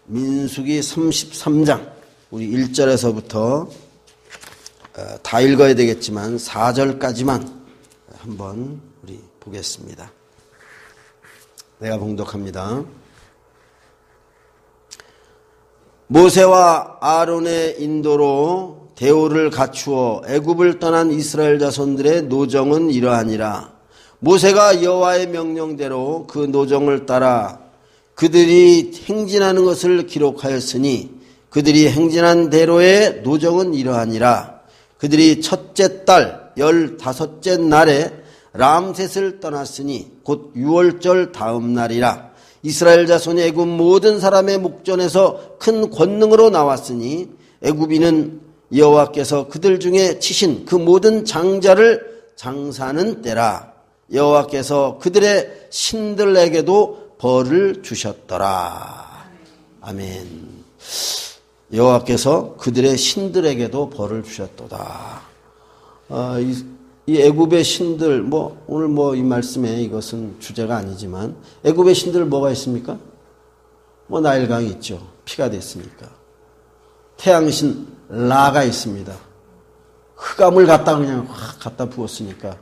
민수기 33장 우리 1절에서부터 다 읽어야 되겠지만 4절까지만 한번 우리 보겠습니다. 내가 봉독합니다. 모세와 아론의 인도로 대오를 갖추어 애굽을 떠난 이스라엘 자손들의 노정은 이러하니라. 모세가 여호와의 명령대로 그 노정을 따라 그들이 행진하는 것을 기록하였으니 그들이 행진한 대로의 노정은 이러하니라. 그들이 첫째 달 15째 날에 람셋을 떠났으니 곧 6월절 다음 날이라. 이스라엘 자손이 애굽 모든 사람의 목전에서 큰 권능으로 나왔으니 애굽인은 여호와께서 그들 중에 치신 그 모든 장자를 장사하는 때라. 여호와께서 그들의 신들에게도 벌을 주셨더라. 아멘. 여호와께서 그들의 신들에게도 벌을 주셨도다. 이 애굽의 신들, 오늘 이 말씀에 이것은 주제가 아니지만, 애굽의 신들 뭐가 있습니까? 나일강이 있죠. 피가 됐으니까. 태양신 라가 있습니다. 흑암을 갖다 그냥 확 갖다 부었으니까,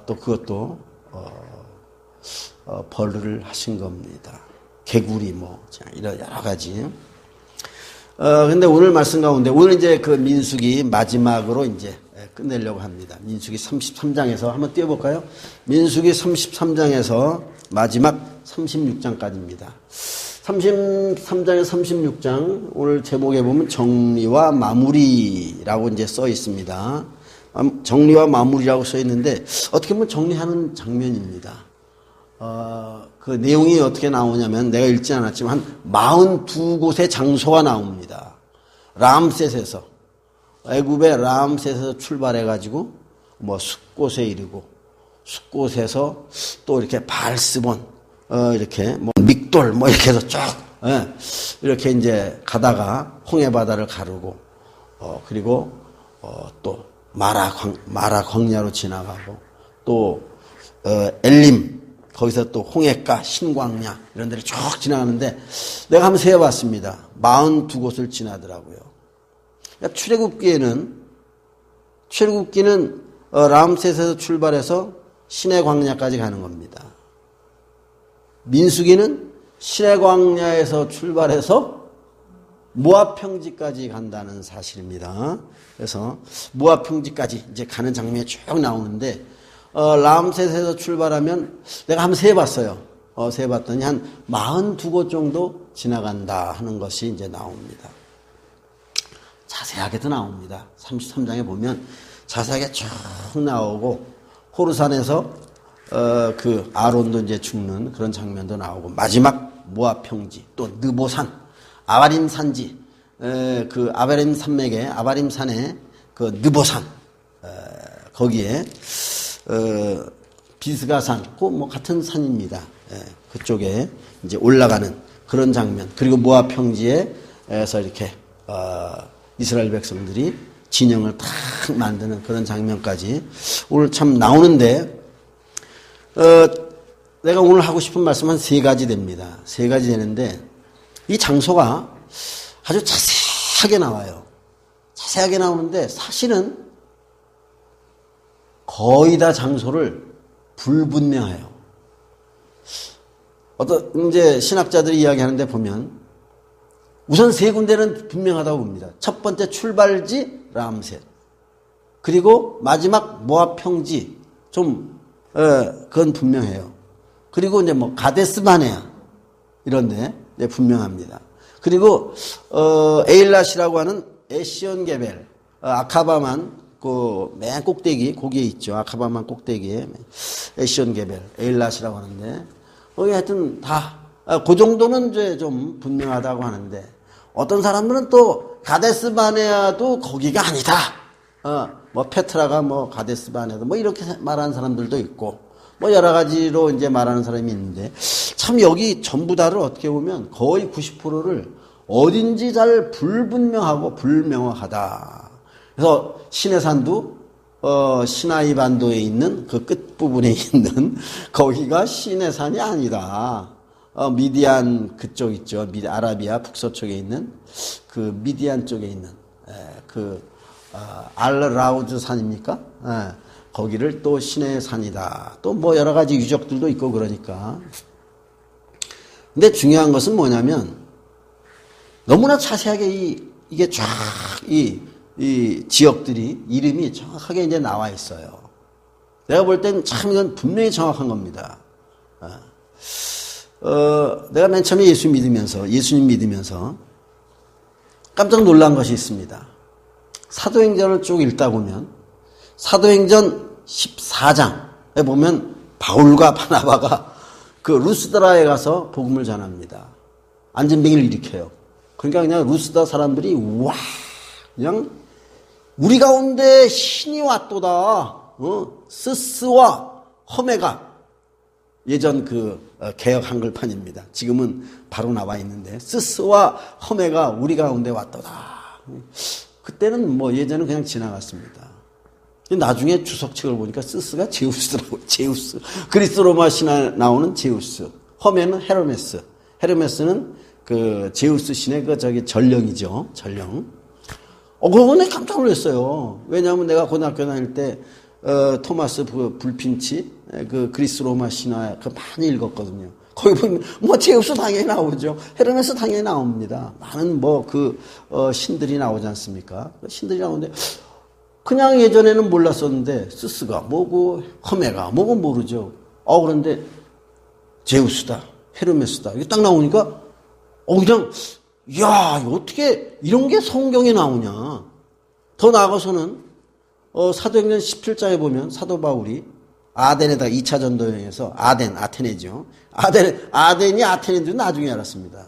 또 그것도, 벌을 하신 겁니다. 개구리 이런 여러 가지. 근데 오늘 말씀 가운데, 오늘 이제 그 민수기 마지막으로 이제 끝내려고 합니다. 민수기 33장에서 한번 띄워볼까요? 민수기 33장에서 마지막 36장까지입니다. 33장에서 36장, 오늘 제목에 보면 정리와 마무리라고 이제 써 있습니다. 정리와 마무리라고 써 있는데, 어떻게 보면 정리하는 장면입니다. 그 내용이 어떻게 나오냐면, 내가 읽지 않았지만, 한 42곳의 장소가 나옵니다. 람셋에서. 애굽의 람셋에서 출발해가지고, 숫곳에 이르고, 숫곳에서 또 이렇게 바알스본, 이렇게, 믹돌, 이렇게 해서 쭉, 이렇게 이제 가다가 홍해바다를 가르고, 그리고, 또 마라 광야로 지나가고, 또, 엘림, 거기서 또 홍해가, 신광야, 이런 데를 쭉 지나가는데, 내가 한번 세어봤습니다. 42곳을 지나더라고요. 출애굽기는 람셋에서 출발해서 시내 광야까지 가는 겁니다. 민수기는 시내 광야에서 출발해서 모압 평지까지 간다는 사실입니다. 그래서 모압 평지까지 이제 가는 장면이 쭉 나오는데, 람셋에서 출발하면 내가 한번 세봤어요. 세봤더니 한 42곳 정도 지나간다 하는 것이 이제 나옵니다. 자세하게도 나옵니다. 33장에 보면 자세하게 쭉 나오고, 호르산에서 그 아론도 이제 죽는 그런 장면도 나오고, 마지막 모압 평지, 또 느보산, 아바림 산지, 그 아바림 산맥에 아바림 산에 그 느보산, 거기에 비스가산, 같은 산입니다. 그쪽에 이제 올라가는 그런 장면, 그리고 모압 평지에서 이렇게 이스라엘 백성들이 진영을 탁 만드는 그런 장면까지 오늘 참 나오는데, 내가 오늘 하고 싶은 말씀 한 3가지 됩니다. 3가지 되는데, 이 장소가 아주 자세하게 나와요. 자세하게 나오는데, 사실은 거의 다 장소를 불분명해요. 이제 신학자들이 이야기하는데 보면, 우선 3군데는 분명하다고 봅니다. 첫 번째 출발지 람셋, 그리고 마지막 모압 평지, 그건 분명해요. 그리고 이제 가데스바네아 이런데 분명합니다. 그리고 에일랏이라고 하는 에시온 게벨, 아카바만 맨 꼭대기 거기에 있죠. 아카바만 꼭대기에 에시온 게벨, 에일랏이라고 하는데, 하여튼 그 정도는 이제 좀 분명하다고 하는데, 어떤 사람들은 또 가데스바네아도 거기가 아니다. 페트라가 가데스바네아도 이렇게 말하는 사람들도 있고, 여러 가지로 이제 말하는 사람이 있는데, 참 여기 전부 다를 어떻게 보면 거의 90%를 어딘지 잘 불분명하고 불명확하다. 그래서 시내산도 시나이 반도에 있는 그 끝부분에 있는 거기가 시내산이 아니다. 미디안 그쪽 있죠. 아라비아 북서쪽에 있는 그 미디안 쪽에 있는 알라우즈 산입니까? 거기를 또 신의 산이다. 또 뭐 여러 가지 유적들도 있고 그러니까. 근데 중요한 것은 뭐냐면 너무나 자세하게 이게 쫙 이 지역들이 이름이 정확하게 이제 나와 있어요. 내가 볼 땐 참 이건 분명히 정확한 겁니다. 내가 맨 처음에 예수님 믿으면서 깜짝 놀란 것이 있습니다. 사도행전을 쭉 읽다 보면 사도행전 14장에 보면 바울과 바나바가 그 루스드라에 가서 복음을 전합니다. 안전병을 일으켜요. 그러니까 그냥 루스드라 사람들이 와 그냥 우리 가운데 신이 왔도다. 스스와 허메가 예전 개역 한글판입니다. 지금은 바로 나와 있는데 스스와 허메가 우리 가운데 왔도다. 그때는 뭐 예전은 그냥 지나갔습니다. 나중에 주석책을 보니까 스스가 제우스라고. 제우스. 그리스 로마 신화에 나오는 제우스. 허메는 헤르메스. 헤르메스는 그 제우스 신의 전령이죠. 전령. 그거 내가 깜짝 놀랐어요. 왜냐하면 내가 고등학교 다닐 때 토마스 불핀치 그 그리스 로마 신화 많이 읽었거든요. 거기 보면 뭐 제우스 당연히 나오죠. 헤르메스 당연히 나옵니다. 많은 신들이 나오지 않습니까? 신들이 나오는데 그냥 예전에는 몰랐었는데 스스가 뭐고 허메가 뭐고 모르죠. 그런데 제우스다, 헤르메스다 이게 딱 나오니까 그냥 야 어떻게 이런 게 성경에 나오냐. 더 나아가서는 사도행전 17장에 보면 사도 바울이 아덴에다 2차 전도 여행에서 아테네죠. 아덴이 아테네인 줄 나중에 알았습니다.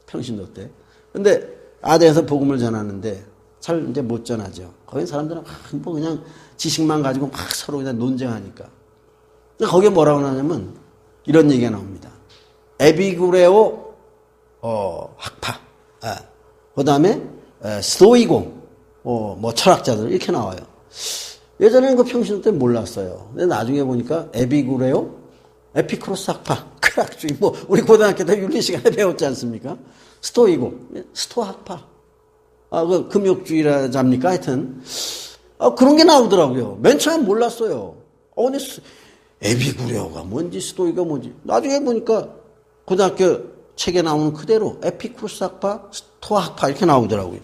평신도 때. 근데 아덴에서 복음을 전하는데 잘 이제 못 전하죠. 거기 사람들은 뭐 그냥 지식만 가지고 막 서로 그냥 논쟁하니까. 거기에 뭐라고 나냐면 이런 얘기가 나옵니다. 에비구레오 학파. 그 다음에 스토이고 뭐 철학자들 이렇게 나와요. 예전에는 그 평신도 때 몰랐어요. 근데 나중에 보니까 에비구레오 에피크로스 학파. 크락주의 뭐 우리 고등학교 때 윤리 시간에 배웠지 않습니까? 스토이고 스토 학파. 그 금욕주의라 잡니까? 하여튼 그런 게 나오더라고요. 맨 처음에 몰랐어요. 근데 에비구레오가 뭔지 스토이가 뭔지 나중에 보니까 고등학교 책에 나오는 그대로 에피쿠로스 학파, 스토아 학파 이렇게 나오더라고요.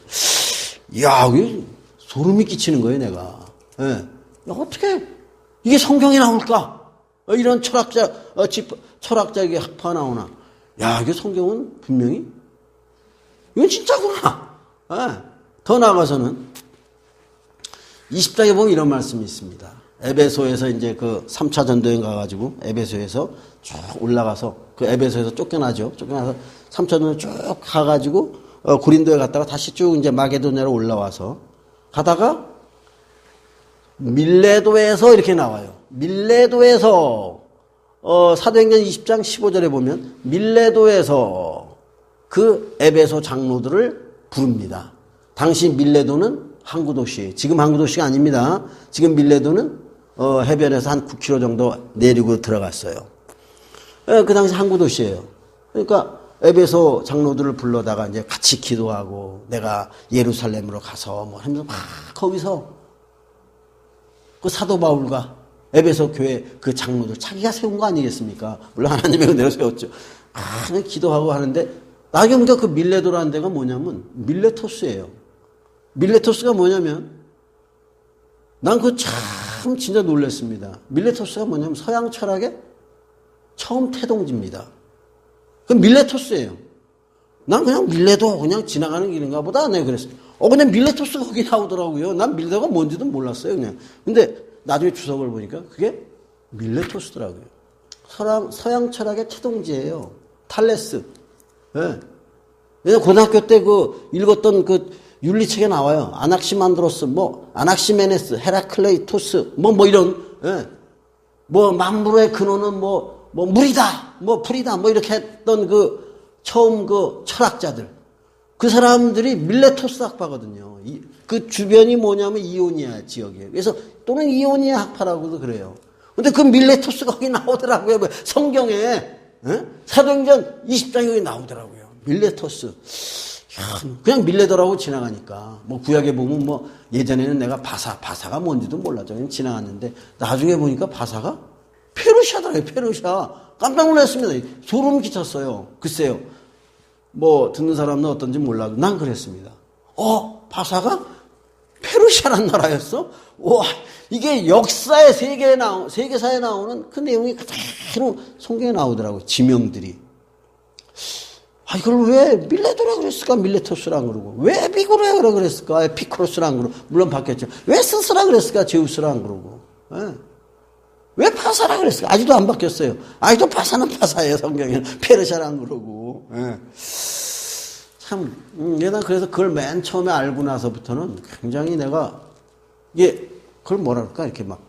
이야, 소름이 끼치는 거예요, 내가. 야, 어떻게 이게 성경에 나올까? 이런 철학자에게 학파가 나오나? 야, 이게 성경은 분명히 이건 진짜구나. 더 나아가서는 20장에 보면 이런 말씀이 있습니다. 에베소에서 이제 그 3차 전도여행 가가지고 에베소에서 쭉 올라가서 그 에베소에서 쫓겨나죠. 쫓겨나서 3차 전도여행 쭉 가가지고 고린도에 갔다가 다시 쭉 이제 마게도냐로 올라와서 가다가 밀레도에서 이렇게 나와요. 밀레도에서 사도행전 20장 15절에 보면 밀레도에서 그 에베소 장로들을 부릅니다. 당시 밀레도는 항구 도시예요. 지금 항구 도시가 아닙니다. 지금 밀레도는 해변에서 한 9km 정도 내리고 들어갔어요. 그 당시 항구 도시예요. 그러니까 에베소 장로들을 불러다가 이제 같이 기도하고 내가 예루살렘으로 가서 뭐 하면서 막 거기서 그 사도 바울과 에베소 교회 그 장로들 자기가 세운 거 아니겠습니까? 물론 하나님의 은혜로 세웠죠. 그냥 기도하고 하는데 나중에 보니까 그 밀레도라는 데가 뭐냐면 밀레토스예요. 밀레토스가 뭐냐면 난 그거 참 진짜 놀랐습니다. 밀레토스가 뭐냐면 서양 철학의 처음 태동지입니다. 그 밀레토스예요. 난 그냥 밀레도 그냥 지나가는 길인가 보다 내가 그랬어요. 근데 밀레토스가 거기 나오더라고요. 난 밀레도가 뭔지도 몰랐어요, 그냥. 근데 나중에 주석을 보니까 그게 밀레토스더라고요. 서양 철학의 태동지예요. 탈레스. 예. 내가 고등학교 때 읽었던 윤리책에 나와요. 아낙시만드로스, 아낙시메네스, 헤라클레이토스, 이런, 예. 만물의 근원은 물이다, 불이다, 이렇게 했던 처음 철학자들. 그 사람들이 밀레토스 학파거든요. 그 주변이 뭐냐면 이오니아 지역이에요. 그래서 또는 이오니아 학파라고도 그래요. 근데 그 밀레토스가 거기 나오더라고요. 성경에. 사도행전 20장에 여기 나오더라고요. 밀레토스. 그냥 밀레더라고 지나가니까. 뭐 구약에 보면 뭐 예전에는 내가 바사가 뭔지도 몰랐죠. 그냥 지나갔는데 나중에 보니까 바사가 페르시아더라고요. 페르시아. 깜짝 놀랐습니다. 소름 끼쳤어요. 글쎄요. 뭐 듣는 사람은 어떤지 몰라도 난 그랬습니다. 바사가 페르시아란 나라였어? 와, 이게 역사의 세계사에 나오는 그 내용이 그대로 성경에 나오더라고요. 지명들이. 이걸 왜 밀레도라 그랬을까? 밀레토스라 그러고. 왜 비고라 그랬을까? 에피쿠로스라 그러고. 물론 바뀌었죠. 왜 스스라 그랬을까? 제우스라 그러고. 왜 파사라 그랬을까? 아직도 안 바뀌었어요. 아직도 파사는 파사예요. 성경에는. 페르시아라 그러고. 참, 내가 그래서 그걸 맨 처음에 알고 나서부터는 굉장히 내가, 이게, 그걸 뭐라 그럴까? 이렇게 막,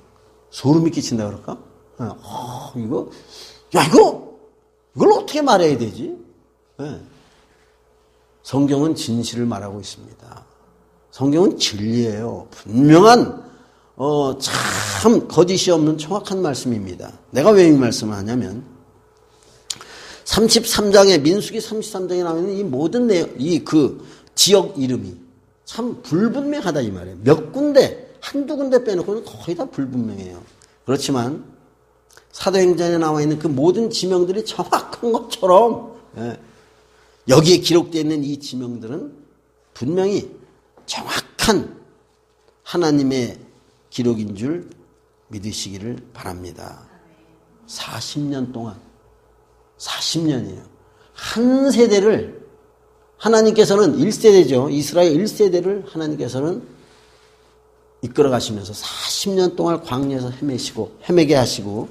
소름이 끼친다 그럴까? 이걸 어떻게 말해야 되지? 성경은 진실을 말하고 있습니다. 성경은 진리예요. 분명한, 참, 거짓이 없는 정확한 말씀입니다. 내가 왜 이 말씀을 하냐면, 33장에, 민수기 33장에 나오는 이 모든 내용, 지역 이름이 참 불분명하다 이 말이에요. 몇 군데, 한두 군데 빼놓고는 거의 다 불분명해요. 그렇지만, 사도행전에 나와 있는 그 모든 지명들이 정확한 것처럼, 여기에 기록되어 있는 이 지명들은 분명히 정확한 하나님의 기록인 줄 믿으시기를 바랍니다. 40년 동안 40년이에요. 한 세대를 하나님께서는 1세대죠. 이스라엘 1세대를 하나님께서는 이끌어 가시면서 40년 동안 광야에서 헤매게 하시고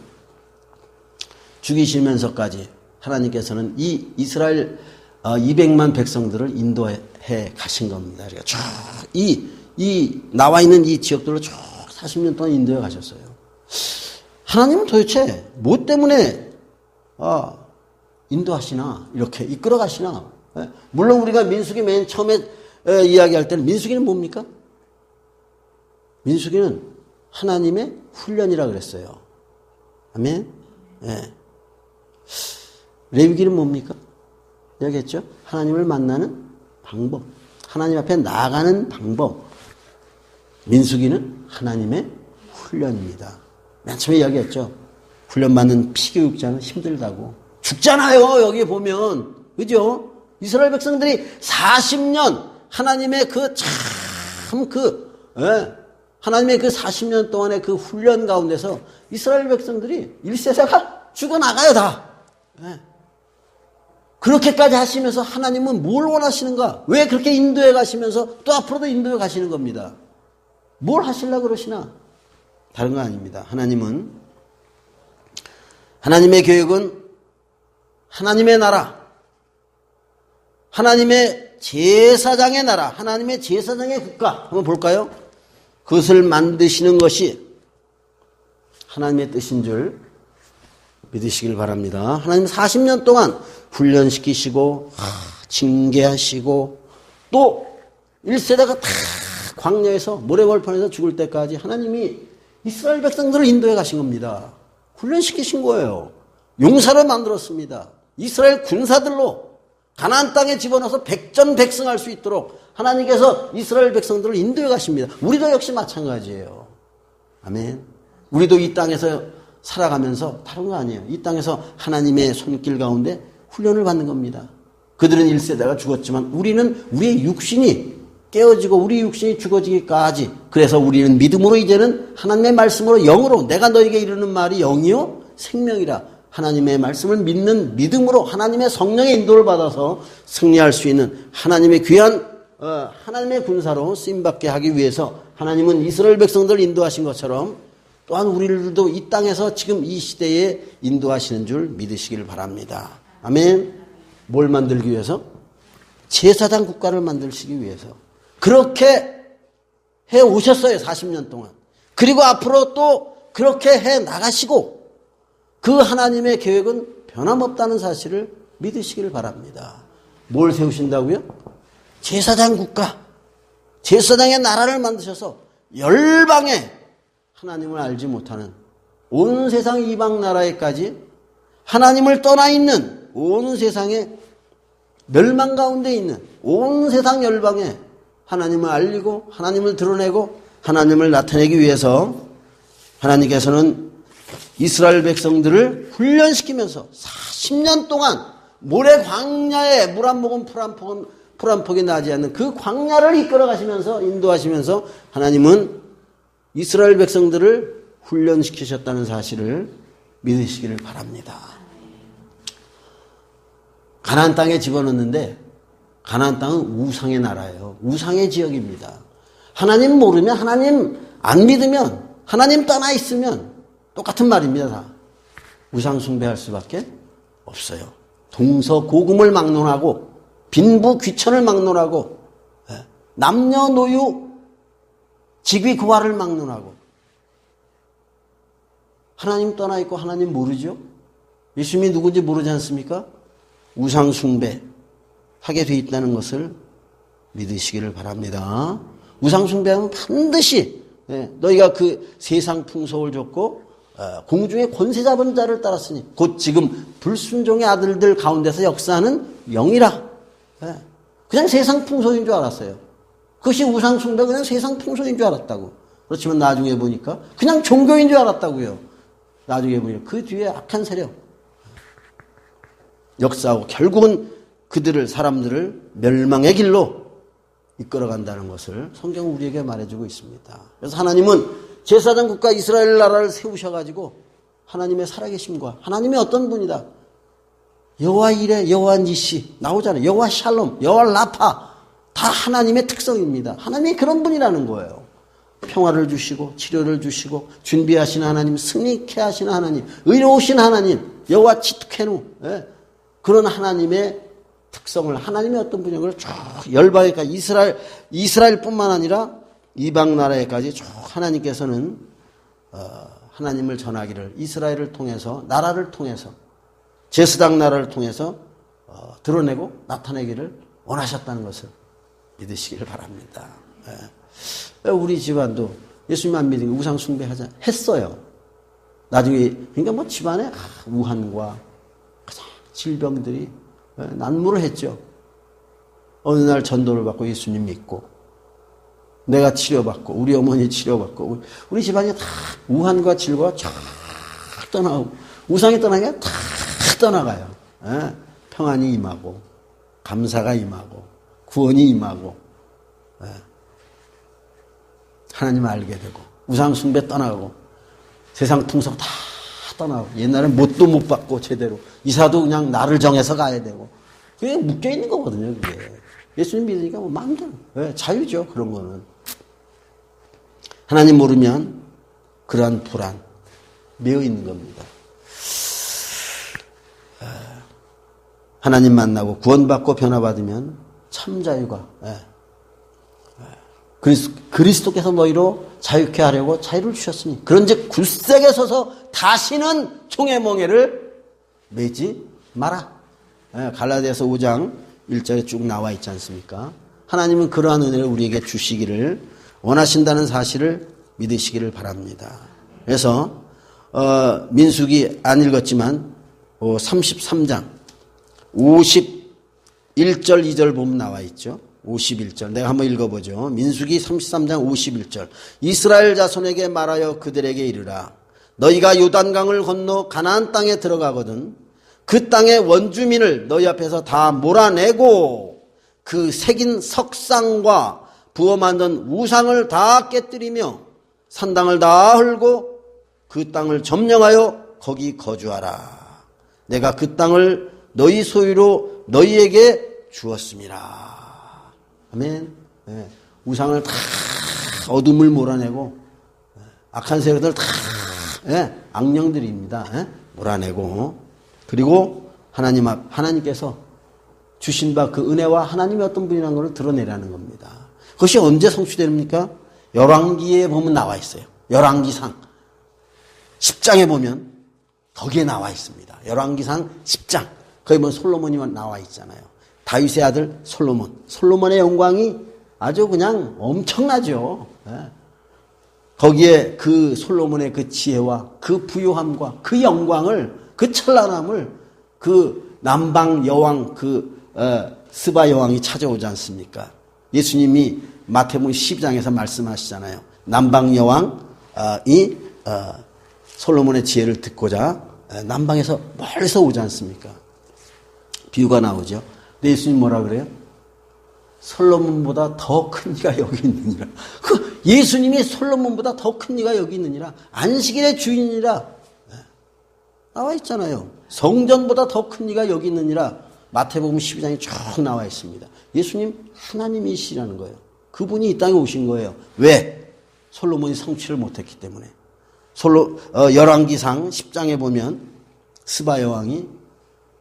죽이시면서까지 하나님께서는 이 이스라엘 200만 백성들을 인도해 가신 겁니다. 그러니까 쭉 나와 있는 이 지역들을 쭉 40년 동안 인도해 가셨어요. 하나님은 도대체 뭐 때문에 인도하시나, 이렇게 이끌어 가시나. 물론 우리가 민수기 맨 처음에 이야기할 때는 민수기는 뭡니까? 민수기는 하나님의 훈련이라 그랬어요. 아멘. 레위기는 뭡니까? 이야기했죠? 하나님을 만나는 방법, 하나님 앞에 나아가는 방법. 민수기는 하나님의 훈련입니다. 맨 처음에 이야기했죠? 훈련받는 피교육자는 힘들다고. 죽잖아요, 여기 보면. 그죠? 이스라엘 백성들이 40년 하나님의 하나님의 그 40년 동안의 그 훈련 가운데서 이스라엘 백성들이 1세대가 죽어나가요, 다. 그렇게까지 하시면서 하나님은 뭘 원하시는가? 왜 그렇게 인도해 가시면서 또 앞으로도 인도해 가시는 겁니다. 뭘 하시려고 그러시나? 다른 거 아닙니다. 하나님의 계획은 하나님의 나라, 하나님의 제사장의 나라, 하나님의 제사장의 국가 한번 볼까요? 그것을 만드시는 것이 하나님의 뜻인 줄 믿으시길 바랍니다. 하나님 40년 동안 훈련시키시고 징계하시고 또 1세대가 다 광야에서 모래벌판에서 죽을 때까지 하나님이 이스라엘 백성들을 인도해 가신 겁니다. 훈련시키신 거예요. 용사를 만들었습니다. 이스라엘 군사들로 가나안 땅에 집어넣어서 백전백승할 수 있도록 하나님께서 이스라엘 백성들을 인도해 가십니다. 우리도 역시 마찬가지예요. 아멘. 우리도 이 땅에서 살아가면서 다른 거 아니에요. 이 땅에서 하나님의 손길 가운데 훈련을 받는 겁니다. 그들은 1세대가 죽었지만 우리는 우리의 육신이 깨어지고 우리 육신이 죽어지기까지, 그래서 우리는 믿음으로 이제는 하나님의 말씀으로 영으로, 내가 너에게 이르는 말이 영이요 생명이라, 하나님의 말씀을 믿는 믿음으로 하나님의 성령의 인도를 받아서 승리할 수 있는 하나님의 귀한 하나님의 군사로 쓰임받게 하기 위해서 하나님은 이스라엘 백성들을 인도하신 것처럼 또한 우리들도 이 땅에서 지금 이 시대에 인도하시는 줄 믿으시기를 바랍니다. 아멘. 뭘 만들기 위해서? 제사장 국가를 만들시기 위해서. 그렇게 해 오셨어요. 40년 동안. 그리고 앞으로 또 그렇게 해 나가시고 그 하나님의 계획은 변함없다는 사실을 믿으시기를 바랍니다. 뭘 세우신다고요? 제사장 국가, 제사장의 나라를 만드셔서 열방에 하나님을 알지 못하는 온 세상 이방 나라에까지 하나님을 떠나 있는 온 세상에 멸망 가운데 있는 온 세상 열방에 하나님을 알리고 하나님을 드러내고 하나님을 나타내기 위해서 하나님께서는 이스라엘 백성들을 훈련시키면서 40년 동안 모래 광야에 물 한 모금 풀 한 폭이 나지 않는 그 광야를 이끌어 가시면서 인도하시면서 하나님은 이스라엘 백성들을 훈련시키셨다는 사실을 믿으시기를 바랍니다. 가나안 땅에 집어넣는데 가나안 땅은 우상의 나라예요. 우상의 지역입니다. 하나님 모르면, 하나님 안 믿으면, 하나님 떠나 있으면 똑같은 말입니다. 다. 우상 숭배할 수밖에 없어요. 동서고금을 막론하고 빈부 귀천을 막론하고 남녀노유 직위고하를 막론하고 하나님 떠나 있고 하나님 모르죠? 예수님이 누군지 모르지 않습니까? 우상 숭배 하게 돼 있다는 것을 믿으시기를 바랍니다. 우상 숭배하면 반드시 너희가 그 세상 풍속을 줬고 공중의 권세 잡은 자를 따랐으니 곧 지금 불순종의 아들들 가운데서 역사하는 영이라. 그냥 세상 풍속인 줄 알았어요. 그것이 우상 숭배 그냥 세상 풍속인 줄 알았다고. 그렇지만 나중에 보니까 그냥 종교인 줄 알았다고요. 나중에 보니까 그 뒤에 악한 세력 역사하고 결국은 그들을 사람들을 멸망의 길로 이끌어간다는 것을 성경은 우리에게 말해주고 있습니다. 그래서 하나님은 제사장 국가 이스라엘 나라를 세우셔가지고 하나님의 살아계심과 하나님의 어떤 분이다. 여호와 이레, 여호와 니시 나오잖아요. 여호와 샬롬, 여호와 라파 다 하나님의 특성입니다. 하나님이 그런 분이라는 거예요. 평화를 주시고 치료를 주시고 준비하시는 하나님, 승리케 하시는 하나님, 의로우신 하나님, 여호와 치트케누 그런 하나님의 특성을 하나님의 어떤 분야를 쭉 열방에까지 이스라엘뿐만 아니라 이방 나라에까지 쭉 하나님께서는 하나님을 전하기를 이스라엘을 통해서 나라를 통해서 제사장 나라를 통해서 드러내고 나타내기를 원하셨다는 것을 믿으시기를 바랍니다. 우리 집안도 예수님 안 믿으니까 우상 숭배하자 했어요. 나중에 그러니까 뭐 집안에 우한과 질병들이 난무를 했죠. 어느 날 전도를 받고 예수님 믿고 내가 치료받고 우리 어머니 치료받고 우리 집안이 다 우한과 질과 쫙 떠나고 우상이 떠나게 다 떠나가요. 평안이 임하고 감사가 임하고 구원이 임하고 하나님을 알게 되고 우상 숭배 떠나가고 세상 풍속 다 떠나고 옛날엔 못도 못 받고 제대로 이사도 그냥 날을 정해서 가야 되고 그게 묶여 있는 거거든요. 그게 예수님 믿으니까 뭐 마음대로 자유죠. 그런 거는 하나님 모르면 그러한 불안 매여 있는 겁니다. 하나님 만나고 구원받고 변화받으면 참 자유가 그리스도께서 너희로 자유케 하려고 자유를 주셨으니 그런즉 굳세게 서서 다시는 종의 멍에를 매지 마라. 갈라디아서 5장 1절에 쭉 나와 있지 않습니까? 하나님은 그러한 은혜를 우리에게 주시기를 원하신다는 사실을 믿으시기를 바랍니다. 그래서 민수기 안 읽었지만 33장 51절 2절 보면 나와 있죠. 51절 내가 한번 읽어보죠. 민수기 33장 51절 이스라엘 자손에게 말하여 그들에게 이르라 너희가 요단강을 건너 가나안 땅에 들어가거든 그 땅의 원주민을 너희 앞에서 다 몰아내고 그 새긴 석상과 부어 만든 우상을 다 깨뜨리며 산당을 다 헐고 그 땅을 점령하여 거기 거주하라. 내가 그 땅을 너희 소유로 너희에게 주었습니다. 아멘. 우상을 다 어둠을 몰아내고 악한 세력들 다 악령들입니다. 몰아내고 그리고 하나님께서 주신 바 그 은혜와 하나님의 어떤 분이라는 것을 드러내라는 겁니다. 그것이 언제 성취됩니까? 열왕기에 보면 나와 있어요. 열왕기상 10장에 보면 거기에 나와 있습니다. 열왕기상 10장 거기 보면 솔로몬이 나와 있잖아요. 다윗의 아들 솔로몬의 영광이 아주 그냥 엄청나죠. 거기에 그 솔로몬의 그 지혜와 그 부요함과 그 영광을 그 그 찬란함을 그 남방 여왕 스바 여왕이 찾아오지 않습니까? 예수님이 마태복음 12장에서 말씀하시잖아요. 남방 여왕이 솔로몬의 지혜를 듣고자 남방에서 멀리서 오지 않습니까? 비유가 나오죠. 근데 예수님 뭐라 그래요? 솔로몬보다 더 큰 이가 여기 있느니라. 그 예수님이 솔로몬보다 더 큰 이가 여기 있느니라. 안식일의 주인이라 나와 있잖아요. 성전보다 더 큰 이가 여기 있느니라. 마태복음 12장에 쭉 나와 있습니다. 예수님 하나님이시라는 거예요. 그분이 이 땅에 오신 거예요. 왜? 솔로몬이 성취를 못했기 때문에. 열왕기상 10장에 보면 스바 여왕이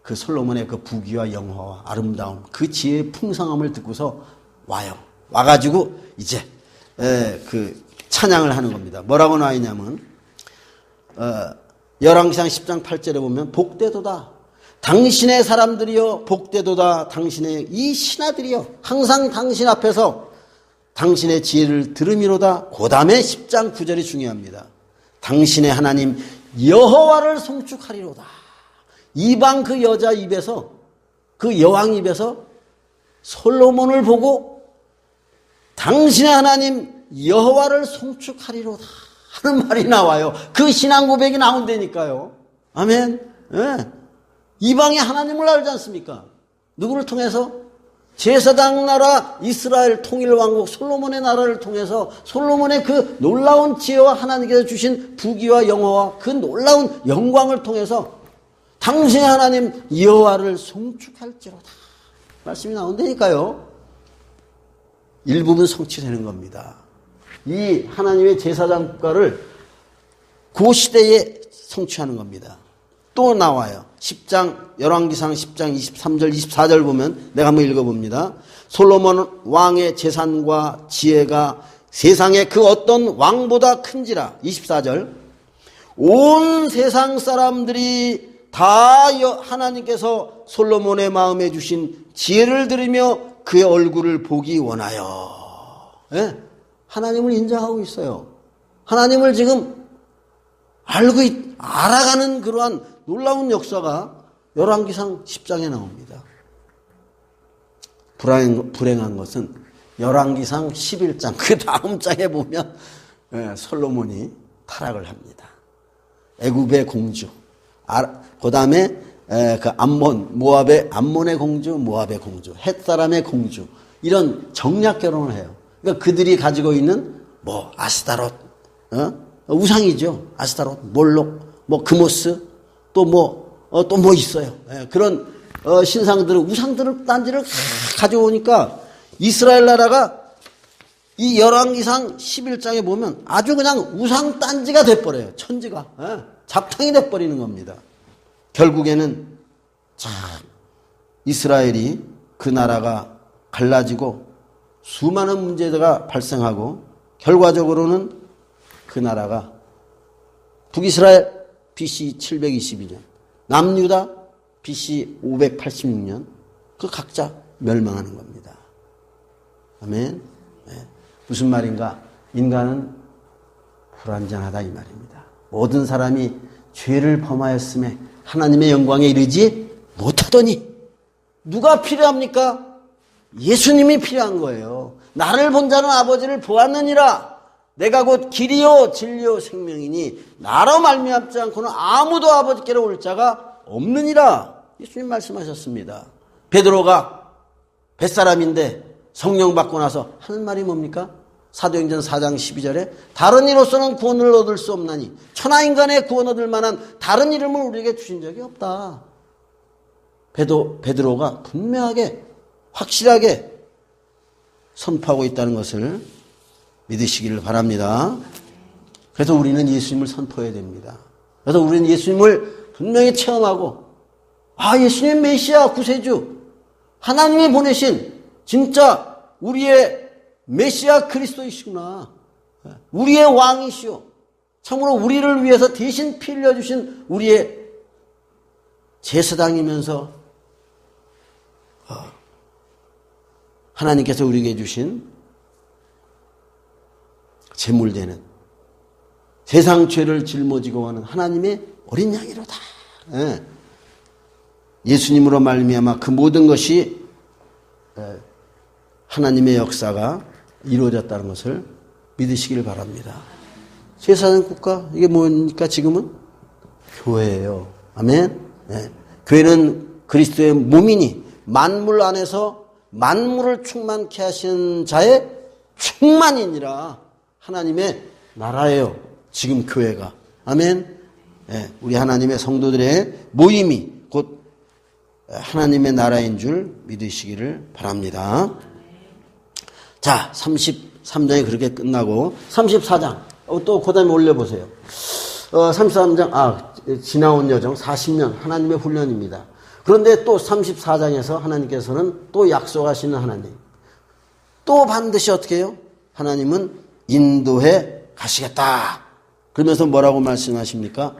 그 솔로몬의 그 부귀와 영화와 아름다움, 그 지혜의 풍성함을 듣고서 와요. 와가지고 이제 그 찬양을 하는 겁니다. 뭐라고 나와 있냐면 열왕기상 10장 8절에 보면 복되도다. 당신의 사람들이여 복되도다. 당신의 이 신하들이여 항상 당신 앞에서 당신의 지혜를 들음이로다. 그 다음에 10장 9절이 중요합니다. 당신의 하나님 여호와를 송축하리로다. 이방 그 여자 입에서, 그 여왕 입에서 솔로몬을 보고 당신의 하나님 여호와를 송축하리로다 하는 말이 나와요. 그 신앙 고백이 나온다니까요. 아멘. 네. 이방의 하나님을 알지 않습니까? 누구를 통해서? 제사장 나라 이스라엘 통일왕국 솔로몬의 나라를 통해서 솔로몬의 그 놀라운 지혜와 하나님께서 주신 부귀와 영화와 그 놀라운 영광을 통해서 당신의 하나님 여호와를 송축할지로다 말씀이 나온다니까요. 일부분 성취되는 겁니다. 이 하나님의 제사장 국가를 그 시대에 성취하는 겁니다. 또 나와요. 10장 열왕기상 10장 23절 24절 보면 내가 한번 읽어봅니다. 솔로몬 왕의 재산과 지혜가 세상에 그 어떤 왕보다 큰지라. 24절 온 세상 사람들이 다 하나님께서 솔로몬의 마음에 주신 지혜를 들으며 그의 얼굴을 보기 원하여. 네? 하나님을 인정하고 있어요. 하나님을 지금 알아가는 그러한 놀라운 역사가 열왕기상 10장에 나옵니다. 불행한 것은 열왕기상 11장 그 다음 장에 보면 솔로몬이 타락을 합니다. 애굽의 공주, 그 다음에 그 모압의 암몬의 공주, 모압의 공주, 헷 사람의 공주 이런 정략 결혼을 해요. 그러니까 그들이 가지고 있는 아스타롯, 우상이죠. 아스타롯, 몰록, 그모스 또 뭐 있어요. 그런 신상들을 우상들을 딴지를 가져오니까 이스라엘 나라가 이 열왕기상 11장에 보면 아주 그냥 우상 딴지가 돼버려요. 천지가 잡탕이 돼버리는 겁니다. 결국에는 이스라엘이 그 나라가 갈라지고 수많은 문제가 발생하고 결과적으로는 그 나라가 북이스라엘 BC 722년, 남유다 BC 586년 그 각자 멸망하는 겁니다. 아멘. 네. 무슨 말인가? 인간은 불완전하다 이 말입니다. 모든 사람이 죄를 범하였음에 하나님의 영광에 이르지 못하더니 누가 필요합니까? 예수님이 필요한 거예요. 나를 본 자는 아버지를 보았느니라. 내가 곧 길이요 진리요 생명이니 나로 말미암지 않고는 아무도 아버지께로 올 자가 없느니라. 예수님 말씀하셨습니다. 베드로가 뱃사람인데 성령 받고 나서 하는 말이 뭡니까? 사도행전 4장 12절에 다른 이로서는 구원을 얻을 수 없나니 천하인간의 구원 얻을 만한 다른 이름을 우리에게 주신 적이 없다. 베드로가 분명하게 확실하게 선포하고 있다는 것을 믿으시기를 바랍니다. 그래서 우리는 예수님을 선포해야 됩니다. 그래서 우리는 예수님을 분명히 체험하고 예수님 메시아 구세주 하나님이 보내신 진짜 우리의 메시아 그리스도이시구나. 우리의 왕이시오. 참으로 우리를 위해서 대신 피 흘려주신 우리의 제사장이면서 하나님께서 우리에게 주신 제물되는 세상 죄를 짊어지고 가는 하나님의 어린 양이로다. 예. 예수님으로 말미암아 그 모든 것이 하나님의 역사가 이루어졌다는 것을 믿으시길 바랍니다. 제사장 국가 이게 뭡니까 지금은? 교회예요. 아멘. 예. 교회는 그리스도의 몸이니 만물 안에서 만물을 충만케 하시는 자의 충만이니라 하나님의 나라예요. 지금 교회가. 아멘. 예. 우리 하나님의 성도들의 모임이 곧 하나님의 나라인 줄 믿으시기를 바랍니다. 자, 33장이 그렇게 끝나고 34장 또 그 다음에 올려보세요. 33장 지나온 여정 40년 하나님의 훈련입니다. 그런데 또 34장에서 하나님께서는 또 약속하시는 하나님 또 반드시 어떻게 해요? 하나님은 인도해 가시겠다. 그러면서 뭐라고 말씀하십니까?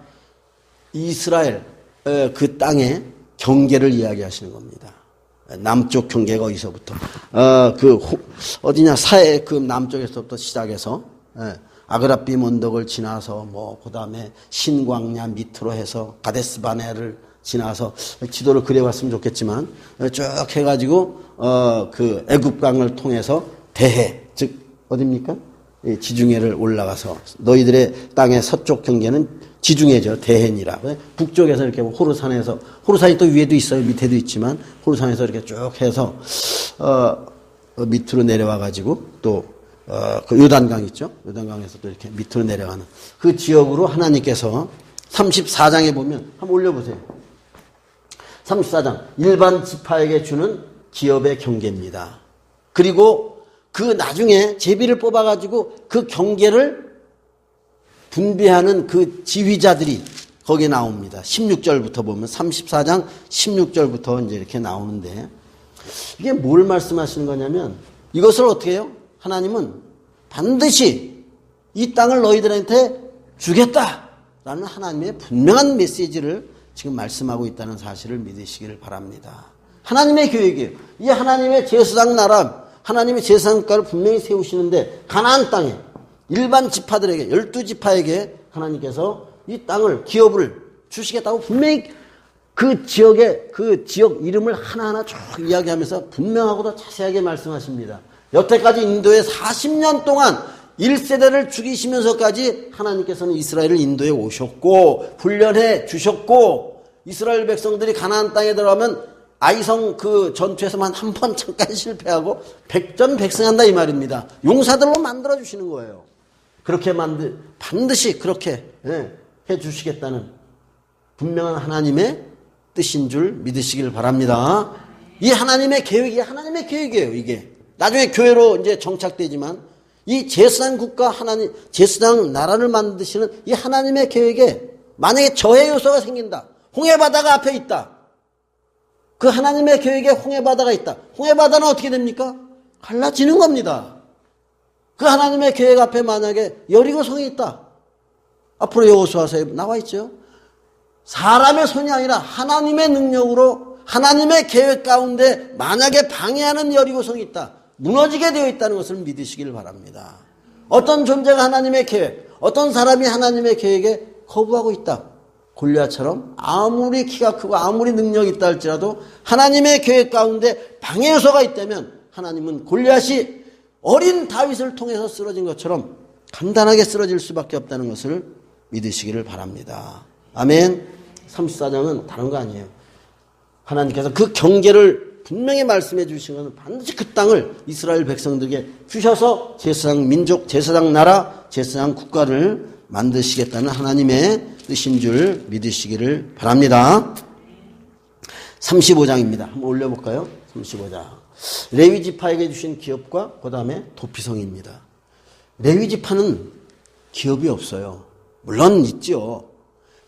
이스라엘 그 땅에 경계를 이야기하시는 겁니다. 남쪽 경계가 어디서부터 어디냐 사해 그 남쪽에서부터 시작해서 아그라빔 언덕을 지나서 그다음에 신광야 밑으로 해서 가데스바네를 지나서 지도를 그려봤으면 좋겠지만 쭉 해가지고 그 애굽강을 통해서 대해 즉 어디입니까? 지중해를 올라가서 너희들의 땅의 서쪽 경계는 지중해죠. 대해니라. 북쪽에서 이렇게 호르산에서 호르산이 또 위에도 있어요. 밑에도 있지만 호르산에서 이렇게 쭉 해서 밑으로 내려와 가지고 또 그 요단강 있죠. 요단강에서 또 이렇게 밑으로 내려가는 그 지역으로 하나님께서 34장에 보면 한번 올려보세요. 34장 일반 지파에게 주는 기업의 경계입니다. 그리고 그 나중에 제비를 뽑아가지고 그 경계를 분배하는 그 지휘자들이 거기에 나옵니다. 16절부터 보면 34장 16절부터 이제 이렇게 나오는데 이게 뭘 말씀하시는 거냐면 이것을 어떻게 해요? 하나님은 반드시 이 땅을 너희들한테 주겠다라는 하나님의 분명한 메시지를 지금 말씀하고 있다는 사실을 믿으시기를 바랍니다. 하나님의 계획이에요. 이 하나님의 제사장 나라, 하나님의 제사장 국가를 분명히 세우시는데 가나안 땅에 일반 지파들에게 12지파에게 하나님께서 이 땅을 기업을 주시겠다고 분명히 그 지역 이름을 하나하나 쭉 이야기하면서 분명하고도 자세하게 말씀하십니다. 여태까지 인도에 40년 동안 1세대를 죽이시면서까지 하나님께서는 이스라엘을 인도에 오셨고 훈련해 주셨고 이스라엘 백성들이 가나안 땅에 들어가면 아이성 그 전투에서만 한 번 잠깐 실패하고 백전백승한다 이 말입니다. 용사들로 만들어 주시는 거예요. 그렇게 반드시 그렇게 해 주시겠다는 분명한 하나님의 뜻인 줄 믿으시길 바랍니다. 이 하나님의 계획이 하나님의 계획이에요. 이게 나중에 교회로 이제 정착되지만 이 제사장 국가 하나님 제사장 나라를 만드시는 이 하나님의 계획에 만약에 저해 요소가 생긴다. 홍해 바다가 앞에 있다. 그 하나님의 계획에 홍해 바다가 있다. 홍해 바다는 어떻게 됩니까? 갈라지는 겁니다. 그 하나님의 계획 앞에 만약에 여리고성이 있다. 앞으로 여호수아서에 나와 있죠. 사람의 손이 아니라 하나님의 능력으로 하나님의 계획 가운데 만약에 방해하는 여리고성이 있다. 무너지게 되어 있다는 것을 믿으시길 바랍니다. 어떤 존재가 하나님의 계획, 어떤 사람이 하나님의 계획에 거부하고 있다. 골리앗처럼 아무리 키가 크고 아무리 능력이 있다 할지라도 하나님의 계획 가운데 방해 요소가 있다면 하나님은 골리앗이 어린 다윗을 통해서 쓰러진 것처럼 간단하게 쓰러질 수밖에 없다는 것을 믿으시기를 바랍니다. 아멘. 34장은 다른 거 아니에요. 하나님께서 그 경계를 분명히 말씀해 주신 것은 반드시 그 땅을 이스라엘 백성들에게 주셔서 제사장 민족, 제사장 나라, 제사장 국가를 만드시겠다는 하나님의 뜻인 줄 믿으시기를 바랍니다. 35장입니다. 한번 올려볼까요? 35장. 레위지파에게 주신 기업과 그 다음에 도피성입니다. 레위지파는 기업이 없어요. 물론 있죠.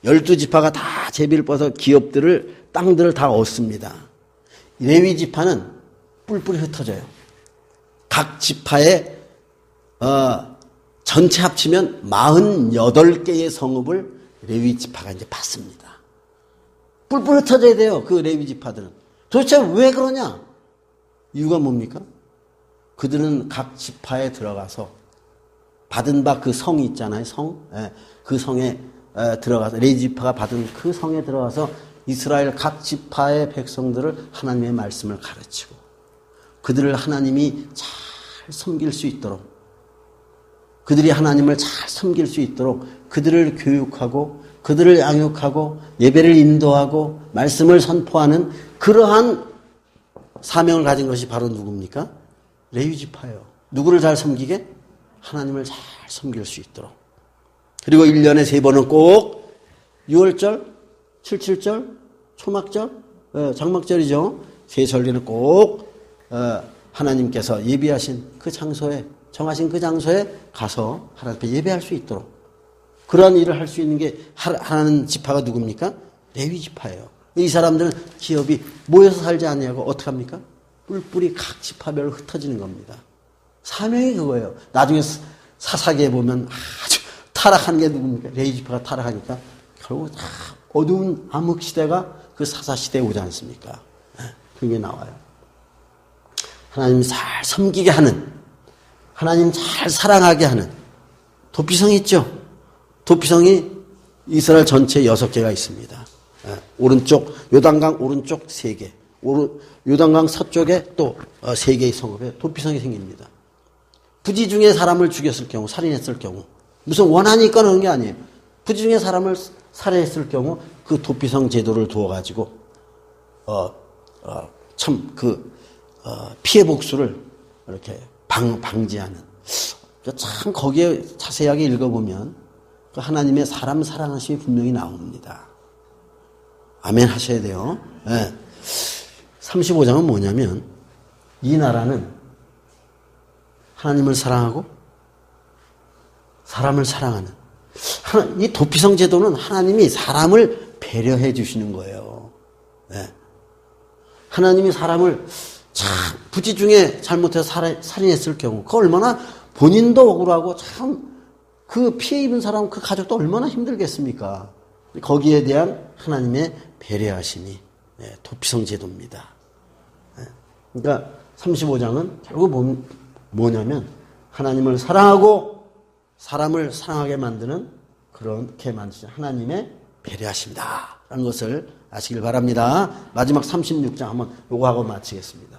12지파가 다 제비를 뻗어서 기업들을 땅들을 다 얻습니다. 레위지파는 뿔뿔이 흩어져요. 각 지파의 전체 합치면 48개의 성읍을 레위지파가 이제 받습니다. 뿔뿔 흩어져야 돼요. 그 레위지파들은. 도대체 왜 그러냐? 이유가 뭡니까? 그들은 각 지파에 들어가서 받은 바 그 성이 있잖아요. 성. 그 성에 들어가서 레위 지파가 받은 그 성에 들어가서 이스라엘 각 지파의 백성들을 하나님의 말씀을 가르치고 그들을 하나님이 잘 섬길 수 있도록 그들이 하나님을 잘 섬길 수 있도록 그들을 교육하고 그들을 양육하고 예배를 인도하고 말씀을 선포하는 그러한 사명을 가진 것이 바로 누굽니까? 레위 지파예요. 누구를 잘 섬기게? 하나님을 잘 섬길 수 있도록. 그리고 1년에 3번은 꼭 6월절, 77절, 초막절, 장막절이죠. 세 절기는 꼭 하나님께서 예비하신 그 장소에 정하신 그 장소에 가서 하나님 앞에 예배할 수 있도록 그러한 일을 할 수 있는 게 하나님 지파가 누굽니까? 레위 지파예요. 이 사람들은 기업이 모여서 살지 않냐고 어떻게 합니까? 뿔뿔이 각 지파별로 흩어지는 겁니다. 사명이 그거예요. 나중에 사사기에 보면 아주 타락한 게 누굽니까? 레위 지파가 타락하니까 결국 다 어두운 암흑 시대가 그 사사 시대에 오지 않습니까? 그게 나와요. 하나님 잘 섬기게 하는, 하나님 잘 사랑하게 하는 도피성이 있죠. 도피성이 이스라엘 전체 6개가 있습니다. 오른쪽 요단강 오른쪽 3개, 요단강 서쪽에 또 3개의 성읍에 도피성이 생깁니다. 부지 중에 사람을 죽였을 경우, 살인했을 경우, 무슨 원한이 있거나 그런 게 아니에요. 부지 중에 사람을 살해했을 경우 그 도피성 제도를 두어가지고 피해 복수를 이렇게 방지하는. 참 거기에 자세하게 읽어보면 그 하나님의 사람 사랑하심이 분명히 나옵니다. 아멘 하셔야 돼요. 네. 35장은 뭐냐면 이 나라는 하나님을 사랑하고 사람을 사랑하는 이 도피성 제도는 하나님이 사람을 배려해 주시는 거예요. 네. 하나님이 사람을 참 부지 중에 잘못해서 살인했을 경우 그 얼마나 본인도 억울하고 참 그 피해 입은 사람 그 가족도 얼마나 힘들겠습니까? 거기에 대한 하나님의 배려하심이 도피성 제도입니다. 그러니까 35장은 결국 뭐냐면 하나님을 사랑하고 사람을 사랑하게 만드는 그렇게 만드신 하나님의 배려하십니다. 라는 것을 아시길 바랍니다. 마지막 36장 한번 요거 하고 마치겠습니다.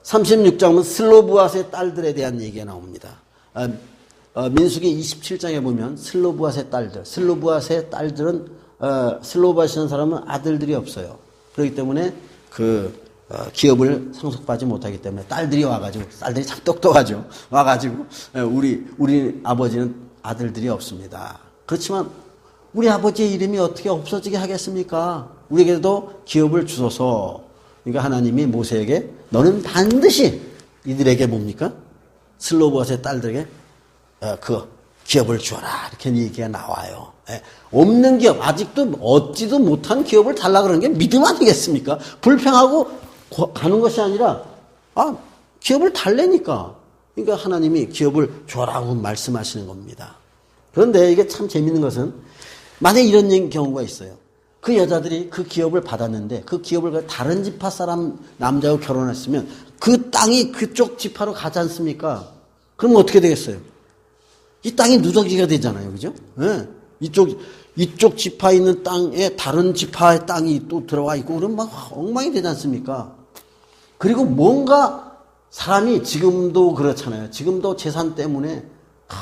36장은 슬로브앗의 딸들에 대한 얘기가 나옵니다. 민수기 27장에 보면 슬로브앗의 딸들, 슬로브앗의 딸들은 슬로브앗이라는 사람은 아들들이 없어요. 그렇기 때문에 기업을 상속받지 못하기 때문에 딸들이 참 똑똑하죠. 와가지고 우리 아버지는 아들들이 없습니다. 그렇지만 우리 아버지의 이름이 어떻게 없어지게 하겠습니까? 우리에게도 기업을 주소서. 그러니까 하나님이 모세에게 너는 반드시 이들에게 뭡니까? 슬로브앗의 딸들에게 그 기업을 주어라. 이렇게 얘기가 나와요. 없는 기업, 아직도 얻지도 못한 기업을 달라 그러는 게 믿음 아니겠습니까? 불평하고 가는 것이 아니라 기업을 달래니까. 그러니까 하나님이 기업을 주어라고 말씀하시는 겁니다. 그런데 이게 참 재밌는 것은 만약에 이런 경우가 있어요. 그 여자들이 그 기업을 받았는데 그 기업을 다른 지파 사람 남자하고 결혼했으면 그 땅이 그쪽 지파로 가지 않습니까? 그럼 어떻게 되겠어요? 이 땅이 누더기가 되잖아요. 그죠? 네. 이쪽 지파 있는 땅에 다른 지파의 땅이 또 들어와 있고 그러면 막 엉망이 되지 않습니까? 그리고 뭔가 사람이 지금도 그렇잖아요. 지금도 재산 때문에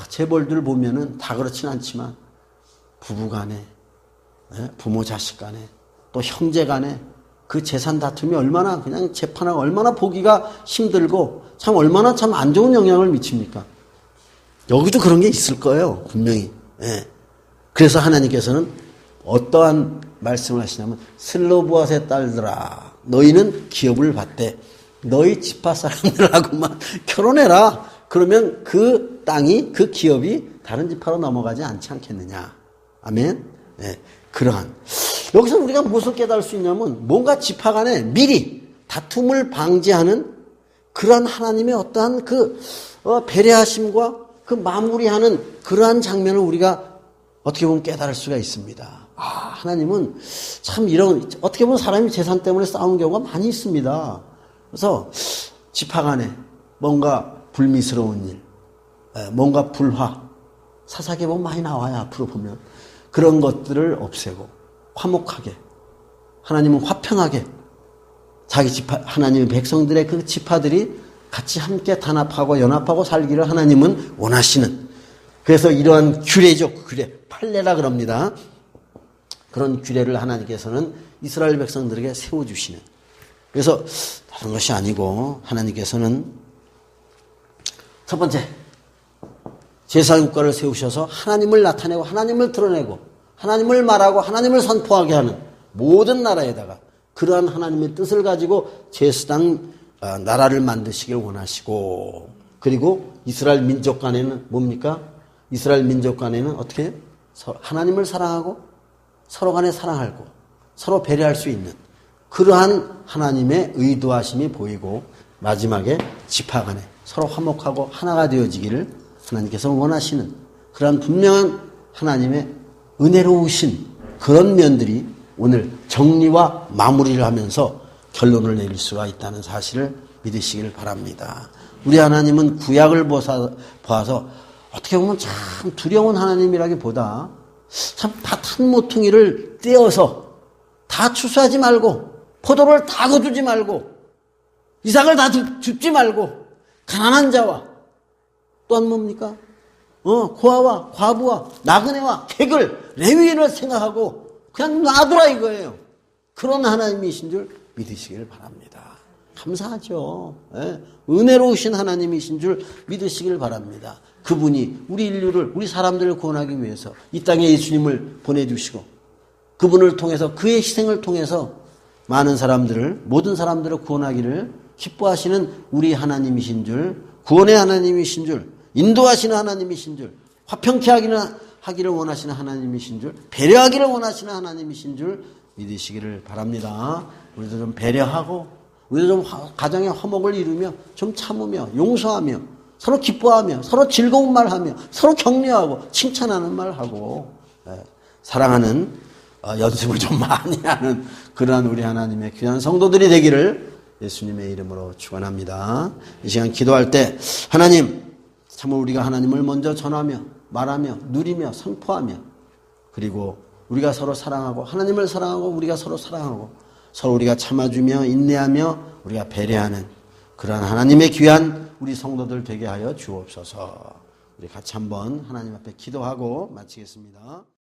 재벌들 보면은 다 그렇진 않지만 부부 간에 부모 자식 간에 또 형제 간에 그 재산 다툼이 얼마나 그냥 재판하고 얼마나 보기가 힘들고 참 얼마나 참 안 좋은 영향을 미칩니까? 여기도 그런 게 있을 거예요. 분명히. 그래서 하나님께서는 어떠한 말씀을 하시냐면 슬로브앗의 딸들아 너희는 기업을 받되 너희 지파 사람들하고만 결혼해라. 그러면 그 땅이 그 기업이 다른 지파로 넘어가지 않지 않겠느냐. 아멘. 그러한 여기서 우리가 무엇을 깨달을 수 있냐면 뭔가 지파 간에 미리 다툼을 방지하는 그러한 하나님의 어떠한 그 배려하심과 그 마무리하는 그러한 장면을 우리가 어떻게 보면 깨달을 수가 있습니다. 하나님은 참 이런 어떻게 보면 사람이 재산 때문에 싸우는 경우가 많이 있습니다. 그래서 지파 간에 뭔가 불미스러운 일, 뭔가 불화, 사사기에 보면 많이 나와요. 앞으로 보면. 그런 것들을 없애고 화목하게 하나님은 화평하게 자기 지파 하나님의 백성들의 그 지파들이 같이 함께 단합하고 연합하고 살기를 하나님은 원하시는 그래서 이러한 규례죠. 규례. 판례라 그럽니다. 그런 규례를 하나님께서는 이스라엘 백성들에게 세워주시는 그래서 다른 것이 아니고 하나님께서는 첫 번째 제사국가를 세우셔서 하나님을 나타내고 하나님을 드러내고 하나님을 말하고 하나님을 선포하게 하는 모든 나라에다가 그러한 하나님의 뜻을 가지고 제사장 나라를 만드시길 원하시고 그리고 이스라엘 민족 간에는 뭡니까? 이스라엘 민족 간에는 어떻게 해요? 하나님을 사랑하고 서로 간에 사랑하고 서로 배려할 수 있는 그러한 하나님의 의도하심이 보이고 마지막에 지파 간에 서로 화목하고 하나가 되어지기를 하나님께서 원하시는 그러한 분명한 하나님의 은혜로우신 그런 면들이 오늘 정리와 마무리를 하면서 결론을 내릴 수가 있다는 사실을 믿으시길 바랍니다. 우리 하나님은 구약을 보아서 어떻게 보면 참 두려운 하나님이라기보다 참 밭한 모퉁이를 떼어서 다 추수하지 말고 포도를 다 거두지 말고 이삭을 다 줍지 말고 가난한 자와 또한 뭡니까? 고아와 과부와 나그네와 객을 레위인을 생각하고 그냥 놔두라 이거예요. 그런 하나님이신 줄 믿으시길 바랍니다. 감사하죠. 예? 은혜로우신 하나님이신 줄 믿으시길 바랍니다. 그분이 우리 인류를 우리 사람들을 구원하기 위해서 이 땅에 예수님을 보내주시고 그분을 통해서 그의 희생을 통해서 많은 사람들을 모든 사람들을 구원하기를 기뻐하시는 우리 하나님이신 줄 구원의 하나님이신 줄 인도하시는 하나님이신 줄 화평케 하기를 원하시는 하나님이신 줄 배려하기를 원하시는 하나님이신 줄 믿으시기를 바랍니다. 우리도 좀 배려하고 우리도 좀 가정의 화목을 이루며 좀 참으며 용서하며 서로 기뻐하며 서로 즐거운 말하며 서로 격려하고 칭찬하는 말하고 사랑하는 연습을 좀 많이 하는 그러한 우리 하나님의 귀한 성도들이 되기를 예수님의 이름으로 축원합니다. 이 시간 기도할 때 하나님 참으로 우리가 하나님을 먼저 전하며 말하며 누리며 선포하며 그리고 우리가 서로 사랑하고 하나님을 사랑하고 우리가 서로 사랑하고 서로 우리가 참아주며 인내하며 우리가 배려하는 그러한 하나님의 귀한 우리 성도들 되게 하여 주옵소서. 우리 같이 한번 하나님 앞에 기도하고 마치겠습니다.